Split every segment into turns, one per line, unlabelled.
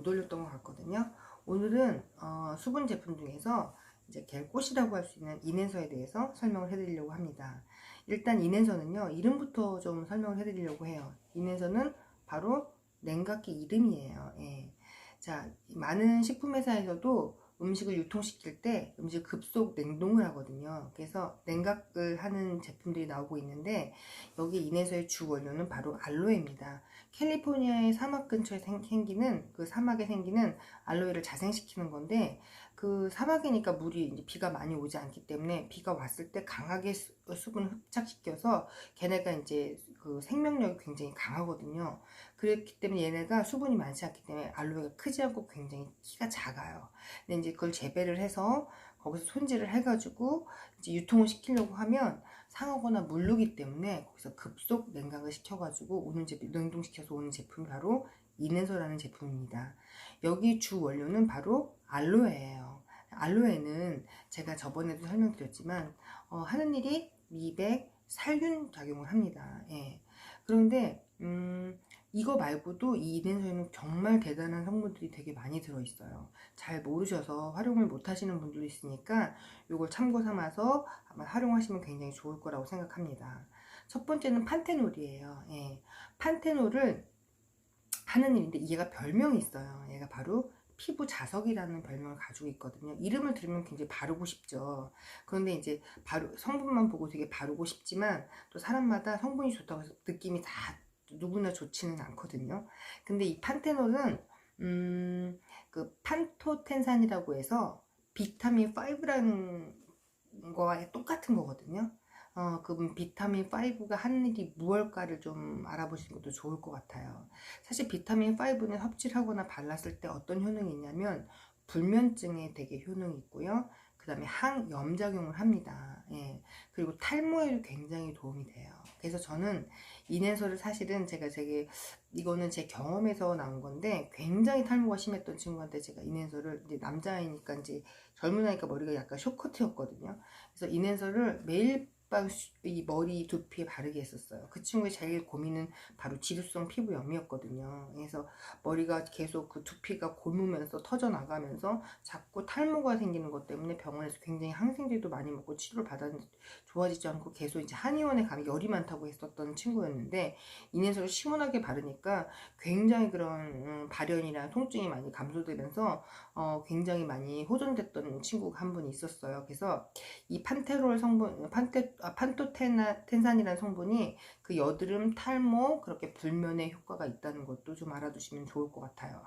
못 올렸던 것 같거든요. 오늘은 수분 제품 중에서 이제 겔꽃이라고 할 수 있는 인앤서에 대해서 설명을 해드리려고 합니다. 일단 인앤서는요, 이름부터 좀 설명을 해드리려고 해요. 인앤서는 바로 냉각기 이름이에요. 예. 자, 많은 식품회사에서도 음식을 유통시킬 때 음식을 급속 냉동을 하거든요. 그래서 냉각을 하는 제품들이 나오고 있는데, 여기 인앤서의 주 원료는 바로 알로에입니다. 캘리포니아의 사막 근처에 생기는 그 사막에 생기는 알로에를 자생시키는 건데, 그 사막이니까 물이 이제 비가 많이 오지 않기 때문에 비가 왔을 때 강하게 수분을 흡착시켜서 걔네가 이제 그 생명력이 굉장히 강하거든요. 그렇기 때문에 얘네가 수분이 많지 않기 때문에 알로에가 크지 않고 굉장히 키가 작아요. 근데 이제 그걸 재배를 해서 거기서 손질을 해가지고 이제 유통을 시키려고 하면 상하거나 물르기 때문에 거기서 급속 냉각을 시켜가지고 오는 제품, 냉동시켜서 오는 제품이 바로 인앤서라는 제품입니다. 여기 주 원료는 바로 알로에예요. 알로에는 제가 저번에도 설명드렸지만 하는 일이 미백, 살균 작용을 합니다. 예. 그런데 이거 말고도 이 인앤서에는 정말 대단한 성분들이 되게 많이 들어있어요. 잘 모르셔서 활용을 못 하시는 분들도 있으니까 이걸 참고 삼아서 아마 활용하시면 굉장히 좋을 거라고 생각합니다. 첫 번째는 판테놀이에요. 예. 판테놀을 하는 일인데 얘가 별명이 있어요. 얘가 바로 피부 자석이라는 별명을 가지고 있거든요. 이름을 들으면 굉장히 바르고 싶죠. 그런데 이제 바로 성분만 보고 되게 바르고 싶지만 또 사람마다 성분이 좋다고 해서 느낌이 다 누구나 좋지는 않거든요. 근데 이 판테놀은 그 판토텐산이라고 해서 비타민 5라는 거와 똑같은 거거든요. 그 비타민 5가 하는 일이 무엇일까를 좀 알아보시는 것도 좋을 것 같아요. 사실 비타민 5는 섭취를 하거나 발랐을 때 어떤 효능이 있냐면 불면증에 되게 효능이 있고요. 그 다음에 항염작용을 합니다. 예. 그리고 탈모에도 굉장히 도움이 돼요. 그래서 저는 인앤서를 사실은 제가 되게 이거는 제 경험에서 나온 건데 굉장히 탈모가 심했던 친구한테 제가 인앤서를 이제 남자이니까 이제 젊은 아이니까 머리가 약간 쇼커트였거든요. 그래서 인앤서를 매일 밤 이 머리 두피에 바르게 했었어요. 그 친구의 제일 고민은 바로 지루성 피부염이었거든요. 그래서 머리가 계속 그 두피가 곪으면서 터져 나가면서 자꾸 탈모가 생기는 것 때문에 병원에서 굉장히 항생제도 많이 먹고 치료를 받았는데 좋아지지 않고 계속 이제 한의원에 가면 열이 많다고 했었던 친구였는데 인앤서를 시원하게 바르니까 굉장히 그런 발연이나 통증이 많이 감소되면서 굉장히 많이 호전됐던 친구가 한 분 있었어요. 그래서 이 판테놀 성분, 판토텐산이라는 성분이 그 여드름, 탈모, 그렇게 불면에 효과가 있다는 것도 좀 알아두시면 좋을 것 같아요.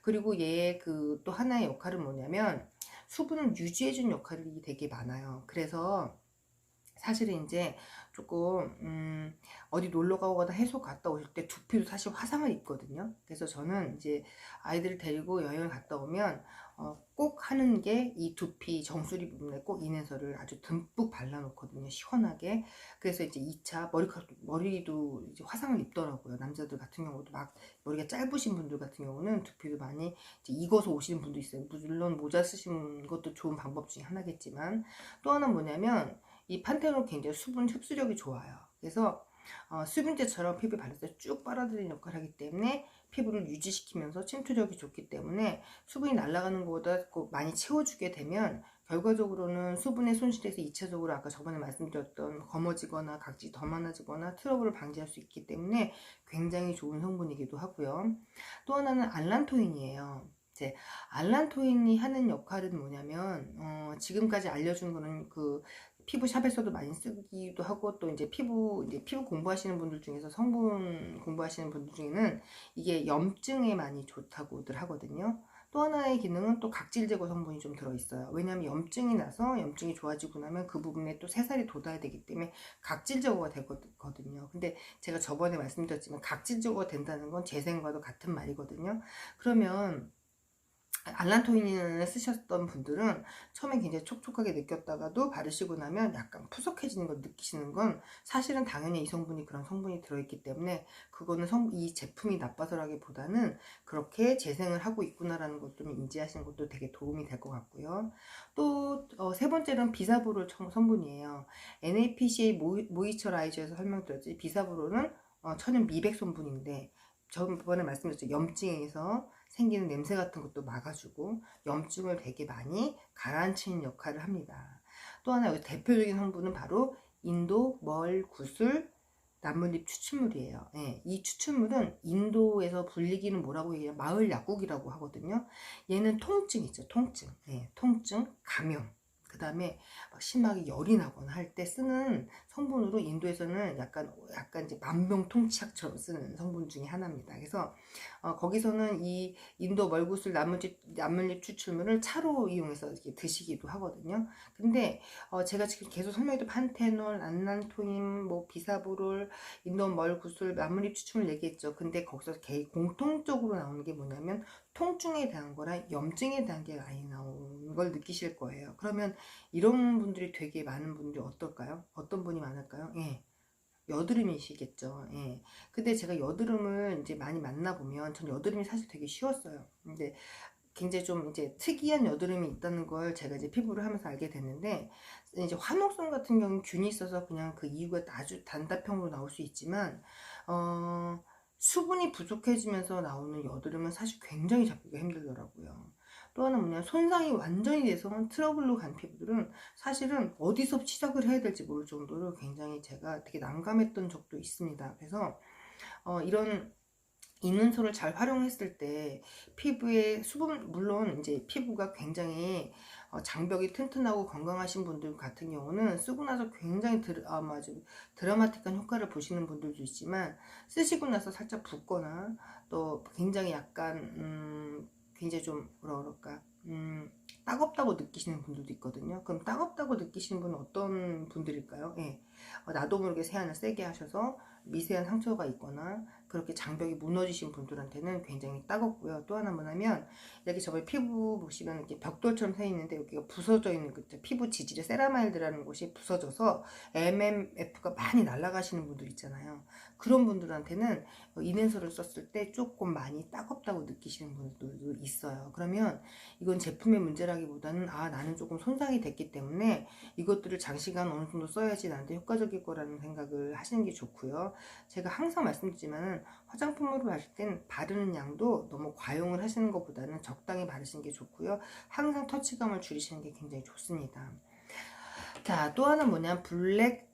그리고 얘의 그 또 하나의 역할은 뭐냐면 수분을 유지해주는 역할이 되게 많아요. 그래서 사실은 이제 조금 어디 놀러 가거나 해수 갔다 오실 때 두피도 사실 화상을 입거든요. 그래서 저는 이제 아이들을 데리고 여행을 갔다 오면 꼭 하는 게 이 두피 정수리 부분에 꼭 인앤서를 아주 듬뿍 발라 놓거든요. 시원하게. 그래서 이제 2차 머리도 이제 화상을 입더라고요. 남자들 같은 경우도 막 머리가 짧으신 분들 같은 경우는 두피도 많이 이제 익어서 오시는 분도 있어요. 물론 모자 쓰시는 것도 좋은 방법 중에 하나겠지만 또 하나 뭐냐면 이 판테놀 굉장히 수분 흡수력이 좋아요. 그래서 수분제처럼 피부에 발랐을 때 쭉 빨아들이는 역할을 하기 때문에 피부를 유지시키면서 침투력이 좋기 때문에 수분이 날아가는 것보다 많이 채워주게 되면 결과적으로는 수분의 손실에서 2차적으로 아까 저번에 말씀드렸던 검어지거나 각질이 더 많아지거나 트러블을 방지할 수 있기 때문에 굉장히 좋은 성분이기도 하고요. 또 하나는 알란토인이에요. 이제 알란토인이 하는 역할은 뭐냐면 지금까지 알려준 거는 그 피부샵에서도 많이 쓰기도 하고 또 이제 피부 공부하시는 분들 중에서 성분 공부하시는 분들 중에는 이게 염증에 많이 좋다고들 하거든요. 또 하나의 기능은 또 각질 제거 성분이 좀 들어있어요. 왜냐하면 염증이 나서 염증이 좋아지고 나면 그 부분에 또 새살이 돋아야 되기 때문에 각질 제거가 되거든요. 근데 제가 저번에 말씀드렸지만 각질 제거가 된다는 건 재생과도 같은 말이거든요. 그러면 알란토인을 쓰셨던 분들은 처음에 굉장히 촉촉하게 느꼈다가도 바르시고 나면 약간 푸석해지는 걸 느끼시는 건 사실은 당연히 이 성분이 그런 성분이 들어있기 때문에 그거는 이 제품이 나빠서라기보다는 그렇게 재생을 하고 있구나라는 것 좀 인지하시는 것도 되게 도움이 될 것 같고요. 또 세 번째는 비사보롤 성분이에요. NAPCA 모이처라이저에서 설명드렸지 비사보롤은 천연 미백 성분인데 저번에 말씀드렸죠. 염증에서 생기는 냄새 같은 것도 막아주고 염증을 되게 많이 가라앉히는 역할을 합니다. 또 하나 여기 대표적인 성분은 바로 인도 멀 구슬 나뭇잎 추출물이에요. 예, 이 추출물은 인도에서 불리기는 뭐라고 해요? 마을 약국이라고 하거든요. 얘는 통증 있죠, 통증. 예, 통증, 감염. 그 다음에 막 심하게 열이 나거나 할 때 쓰는 성분으로 인도에서는 약간 이제 만병통치약처럼 쓰는 성분 중에 하나입니다. 그래서 거기서는 이 인도 멀구슬 나뭇잎 추출물을 차로 이용해서 이렇게 드시기도 하거든요. 근데 제가 지금 계속 설명해도 판테놀, 안난토인, 뭐 비사보롤, 인도 멀구슬, 나뭇잎 추출물 얘기했죠. 근데 거기서 공통적으로 나오는 게 뭐냐면 통증에 대한 거랑 염증에 대한 게 많이 나오는 걸 느끼실 거예요. 그러면 이런 분들이 되게 많은 분들이 어떨까요? 어떤 분이 많을까요? 예. 여드름이시겠죠. 예. 근데 제가 여드름을 이제 많이 만나보면 전 여드름이 사실 되게 쉬웠어요. 근데 굉장히 좀 이제 특이한 여드름이 있다는 걸 제가 이제 피부를 하면서 알게 됐는데, 이제 화목성 같은 경우는 균이 있어서 그냥 그 이유가 아주 단답형으로 나올 수 있지만, 수분이 부족해지면서 나오는 여드름은 사실 굉장히 잡기가 힘들더라고요. 또 하나 뭐냐, 손상이 완전히 돼서 트러블로 간 피부들은 사실은 어디서 시작을 해야 될지 모를 정도로 굉장히 제가 되게 난감했던 적도 있습니다. 그래서 이런 인은소를 잘 활용했을 때 피부에 수분, 물론 이제 피부가 굉장히 장벽이 튼튼하고 건강하신 분들 같은 경우는 쓰고 나서 굉장히 드라마틱한 효과를 보시는 분들도 있지만, 쓰시고 나서 살짝 붓거나 또 굉장히 약간 굉장히 좀 뭐라 그럴까, 따갑다고 느끼시는 분들도 있거든요. 그럼 따갑다고 느끼시는 분은 어떤 분들일까요? 예. 나도 모르게 세안을 세게 하셔서 미세한 상처가 있거나 그렇게 장벽이 무너지신 분들한테는 굉장히 따갑고요. 또 하나 뭐냐면, 이렇게 저희 피부 보시면 이렇게 벽돌처럼 서 있는데 여기가 부서져 있는 그 피부 지질의 세라마일드라는 곳이 부서져서 MMF가 많이 날아가시는 분들 있잖아요. 그런 분들한테는 인앤솔을 썼을 때 조금 많이 따갑다고 느끼시는 분들도 있어요. 그러면 이건 제품의 문제라기보다는 나는 조금 손상이 됐기 때문에 이것들을 장시간 어느 정도 써야지 나한테 효과적일 거라는 생각을 하시는 게 좋고요. 제가 항상 말씀드리지만 화장품으로 봤을 땐 바르는 양도 너무 과용을 하시는 것보다는 적당히 바르시는 게 좋고요. 항상 터치감을 줄이시는 게 굉장히 좋습니다. 자, 또 하나 뭐냐면 블랙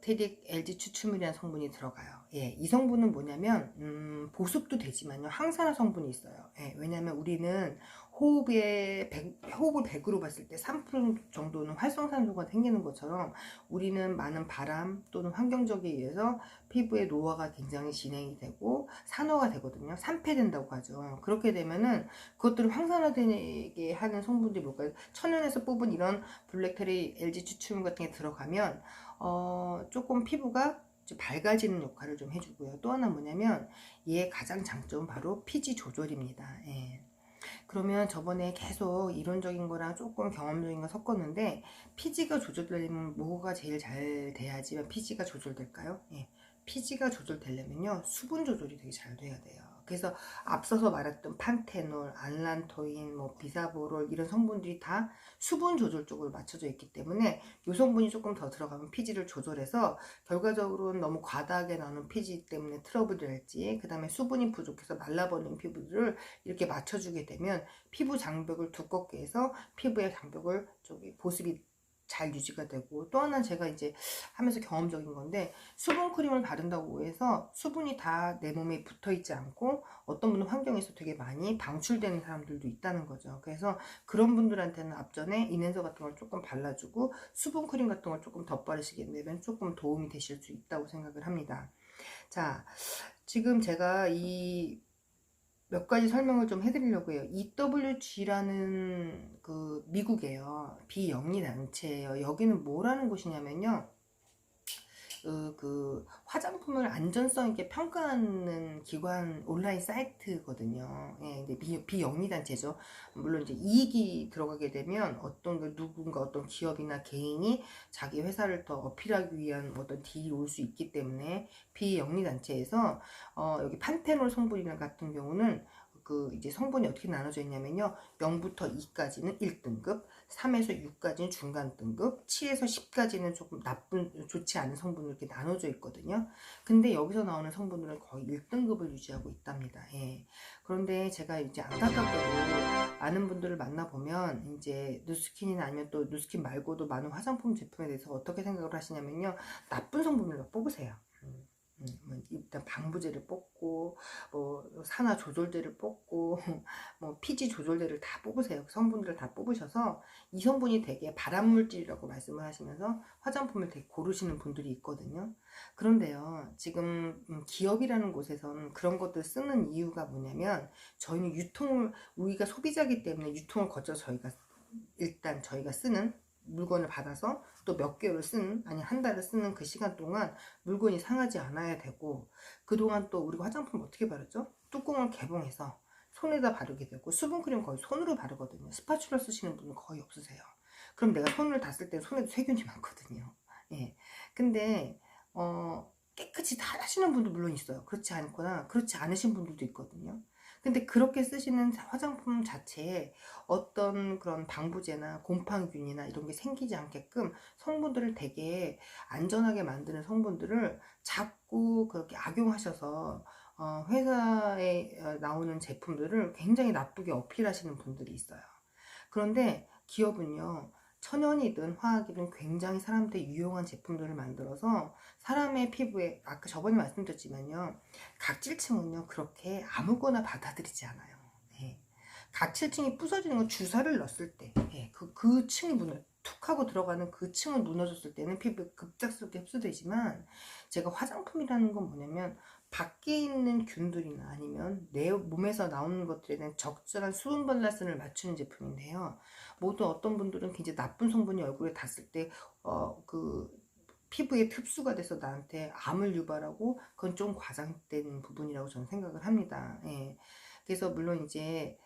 테릭 LG 추출물이라는 성분이 들어가요. 예, 이 성분은 뭐냐면 보습도 되지만요, 항산화 성분이 있어요. 예, 왜냐하면 우리는 호흡을 100으로 봤을 때 3% 정도는 활성산소가 생기는 것처럼 우리는 많은 바람 또는 환경적에 의해서 피부의 노화가 굉장히 진행이 되고 산화가 되거든요. 산패된다고 하죠. 그렇게 되면은 그것들을 황산화되게 하는 성분들이 뭘까요? 천연에서 뽑은 이런 블랙테리 LG 추출물 같은 게 들어가면 조금 피부가 좀 밝아지는 역할을 좀 해주고요. 또 하나 뭐냐면 얘의 가장 장점은 바로 피지 조절입니다. 예. 그러면 저번에 계속 이론적인 거랑 조금 경험적인 거 섞었는데, 피지가 조절되려면 뭐가 제일 잘 돼야지 피지가 조절될까요? 예. 피지가 조절되려면요, 수분 조절이 되게 잘 돼야 돼요. 그래서 앞서서 말했던 판테놀, 알란토인, 뭐 비사보롤 이런 성분들이 다 수분 조절 쪽으로 맞춰져 있기 때문에 이 성분이 조금 더 들어가면 피지를 조절해서 결과적으로는 너무 과다하게 나오는 피지 때문에 트러블이랄지, 그 다음에 수분이 부족해서 말라버린 피부들을 이렇게 맞춰주게 되면 피부 장벽을 두껍게 해서 피부의 장벽을 보습이 잘 유지가 되고, 또 하나 제가 이제 하면서 경험적인 건데, 수분 크림을 바른다고 해서 수분이 다 내 몸에 붙어 있지 않고 어떤 분은 환경에서 되게 많이 방출되는 사람들도 있다는 거죠. 그래서 그런 분들한테는 앞전에 인앤서 같은 걸 조금 발라주고 수분 크림 같은 걸 조금 덧바르시게 되면 조금 도움이 되실 수 있다고 생각을 합니다. 자, 지금 제가 이 몇 가지 설명을 좀 해드리려고 해요. EWG라는 그 미국이에요. 비영리 단체예요. 여기는 뭐라는 곳이냐면요, 그 화장품을 안전성 있게 평가하는 기관 온라인 사이트거든요. 예, 근데 비영리 단체죠. 물론 이제 이익이 들어가게 되면 누군가 어떤 기업이나 개인이 자기 회사를 더 어필하기 위한 어떤 딜이 올 수 있기 때문에 비영리 단체에서 여기 판테놀 성분이나 같은 경우는 이제 성분이 어떻게 나눠져 있냐면요. 0부터 2까지는 1등급, 3에서 6까지는 중간 등급, 7에서 10까지는 조금 좋지 않은 성분으로 이렇게 나눠져 있거든요. 근데 여기서 나오는 성분들은 거의 1등급을 유지하고 있답니다. 예. 그런데 제가 이제 안타깝게도 많은 분들을 만나보면 이제 누스킨이나 아니면 또 누스킨 말고도 많은 화장품 제품에 대해서 어떻게 생각을 하시냐면요. 나쁜 성분을 뽑으세요. 뭐 일단 방부제를 뽑고 뭐 산화 조절제를 뽑고 뭐 피지 조절제를 다 뽑으세요. 성분들을 다 뽑으셔서 이 성분이 되게 발암물질이라고 말씀을 하시면서 화장품을 되게 고르시는 분들이 있거든요. 그런데요, 지금 기업이라는 곳에서는 그런 것들 쓰는 이유가 뭐냐면, 저희는 우리가 소비자이기 때문에 유통을 거쳐서 일단 저희가 쓰는 물건을 받아서 또 몇 개월을 쓰는, 아니 한 달을 쓰는 그 시간 동안 물건이 상하지 않아야 되고, 그동안 또 우리가 화장품 어떻게 바르죠? 뚜껑을 개봉해서 손에다 바르게 되고, 수분크림 거의 손으로 바르거든요. 스파츌러 쓰시는 분은 거의 없으세요. 그럼 내가 손을 다 쓸 때 손에도 세균이 많거든요. 예. 근데 깨끗이 다 하시는 분도 물론 있어요. 그렇지 않거나 그렇지 않으신 분들도 있거든요. 근데 그렇게 쓰시는 화장품 자체에 어떤 그런 방부제나 곰팡이균이나 이런 게 생기지 않게끔 성분들을 되게 안전하게 만드는 성분들을 자꾸 그렇게 악용하셔서 회사에 나오는 제품들을 굉장히 나쁘게 어필하시는 분들이 있어요. 그런데 기업은요, 천연이든 화학이든 굉장히 사람들이 유용한 제품들을 만들어서 사람의 피부에, 아까 저번에 말씀드렸지만요, 각질층은요 그렇게 아무거나 받아들이지 않아요. 네. 각질층이 부서지는 건 주사를 넣었을 때, 네. 그 층이 툭 하고 들어가는 그 층을 무너졌을 때는 피부에 급작스럽게 흡수되지만, 제가 화장품이라는 건 뭐냐면 밖에 있는 균들이나 아니면 내 몸에서 나오는 것들에 대한 적절한 수분 밸런스를 맞추는 제품인데요. 모두 어떤 분들은 굉장히 나쁜 성분이 얼굴에 닿았을 때 피부에 흡수가 돼서 나한테 암을 유발하고, 그건 좀 과장된 부분이라고 저는 생각을 합니다. 예. 그래서 물론 이제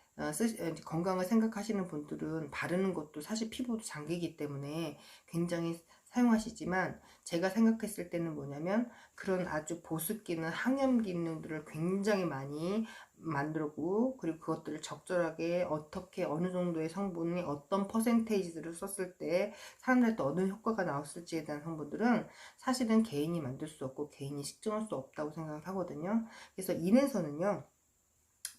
건강을 생각하시는 분들은 바르는 것도 사실 피부도 장기이기 때문에 굉장히 사용하시지만, 제가 생각했을 때는 뭐냐면 그런 아주 보습 기능, 항염 기능들을 굉장히 많이 만들고, 그리고 그것들을 적절하게 어떻게 어느 정도의 성분이 어떤 퍼센테이지를 썼을 때 사람들한테 어느 효과가 나왔을지에 대한 성분들은 사실은 개인이 만들 수 없고 개인이 식증할 수 없다고 생각을 하거든요. 그래서 인에서는요,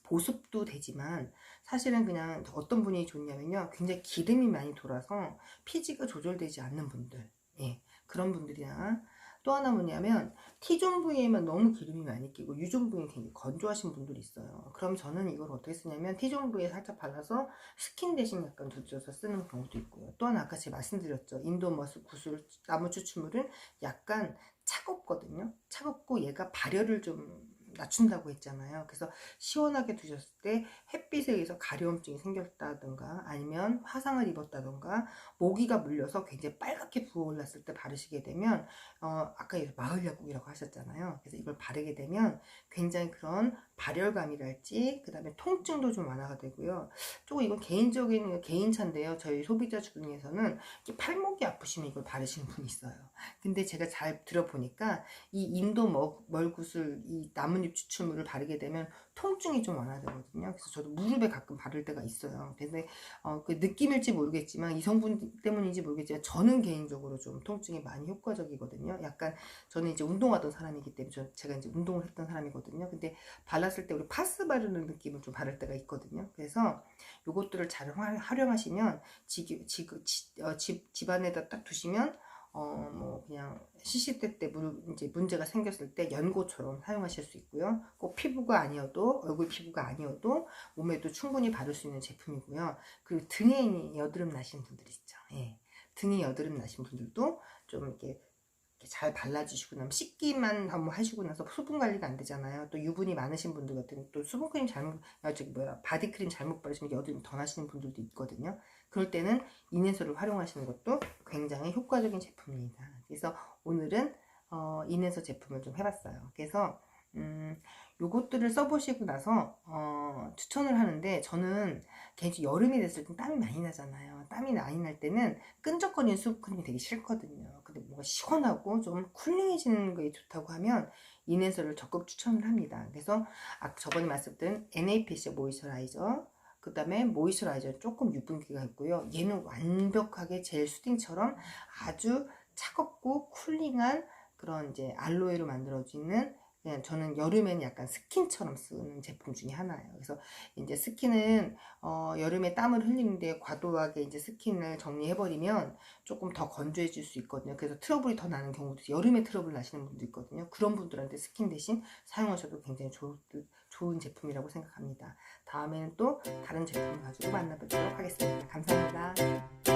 보습도 되지만 사실은 그냥 어떤 분이 좋냐면요, 굉장히 기름이 많이 돌아서 피지가 조절되지 않는 분들, 예, 그런 분들이나, 또 하나 뭐냐면 T존 부위에만 너무 기름이 많이 끼고 U존 부위에 굉장히 건조하신 분들이 있어요. 그럼 저는 이걸 어떻게 쓰냐면 T존 부위에 살짝 발라서 스킨 대신 약간 두드려서 쓰는 경우도 있고요. 또 하나 아까 제가 말씀드렸죠, 인도 머스 구슬 나무 추출물은 약간 차갑거든요. 차갑고 얘가 발열을 좀 낮춘다고 했잖아요. 그래서 시원하게 두셨을 때 햇빛에 의해서 가려움증이 생겼다든가 아니면 화상을 입었다든가 모기가 물려서 굉장히 빨갛게 부어올랐을 때 바르시게 되면, 아까 마을 약국이라고 하셨잖아요. 그래서 이걸 바르게 되면 굉장히 그런 발열감이랄지 그 다음에 통증도 좀 완화가 되고요. 조금 이건 개인적인 개인차인데요, 저희 소비자 중에서는 팔목이 아프시면 이걸 바르시는 분이 있어요. 근데 제가 잘 들어보니까 이 인도 멀구슬, 이 나뭇잎 추출물을 바르게 되면 통증이 좀 완화되거든요. 그래서 저도 무릎에 가끔 바를 때가 있어요. 근데 그 느낌일지 모르겠지만, 이 성분 때문인지 모르겠지만, 저는 개인적으로 좀 통증이 많이 효과적이거든요. 약간 저는 이제 운동하던 사람이기 때문에, 제가 이제 운동을 했던 사람이거든요. 근데 발랐을 때 우리 파스 바르는 느낌을 좀 바를 때가 있거든요. 그래서 요것들을 잘 활용하시면 집안에다 딱 두시면 뭐 그냥 시시때 이제 문제가 생겼을 때 연고처럼 사용하실 수 있고요. 꼭 피부가 아니어도, 얼굴 피부가 아니어도 몸에도 충분히 바를 수 있는 제품이고요. 그리고 등에 여드름 나신 분들 있죠. 예. 등에 여드름 나신 분들도 좀 이렇게 잘 발라주시고 나면, 씻기만 한번 하시고 나서 수분 관리가 안 되잖아요. 또 유분이 많으신 분들 같은 경우 또 수분크림 바디크림 잘못 바르시면 여드름 더 나시는 분들도 있거든요. 그럴 때는 인앤솔을 활용하시는 것도 굉장히 효과적인 제품입니다. 그래서 오늘은 인앤솔 제품을 좀 해봤어요. 그래서 요것들을 써보시고 나서 추천을 하는데, 저는 개인적으로 여름이 됐을 때 땀이 많이 나잖아요. 땀이 많이 날 때는 끈적거리는 수분크림이 되게 싫거든요. 근데 뭔가 시원하고 좀 쿨링해지는 게 좋다고 하면 인앤서를 적극 추천을 합니다. 그래서 저번에 말씀드린 NAPC 모이스처라이저, 그 다음에 모이스처라이저 조금 유분기가 있고요. 얘는 완벽하게 젤 수딩처럼 아주 차갑고 쿨링한 그런 이제 알로에로 만들어지는, 그냥 저는 여름에는 약간 스킨처럼 쓰는 제품 중에 하나예요. 그래서 이제 스킨은 여름에 땀을 흘리는데 과도하게 이제 스킨을 정리해버리면 조금 더 건조해질 수 있거든요. 그래서 트러블이 더 나는 경우도, 여름에 트러블 나시는 분도 있거든요. 그런 분들한테 스킨 대신 사용하셔도 굉장히 좋은 제품이라고 생각합니다. 다음에는 또 다른 제품을 가지고 만나보도록 하겠습니다. 감사합니다.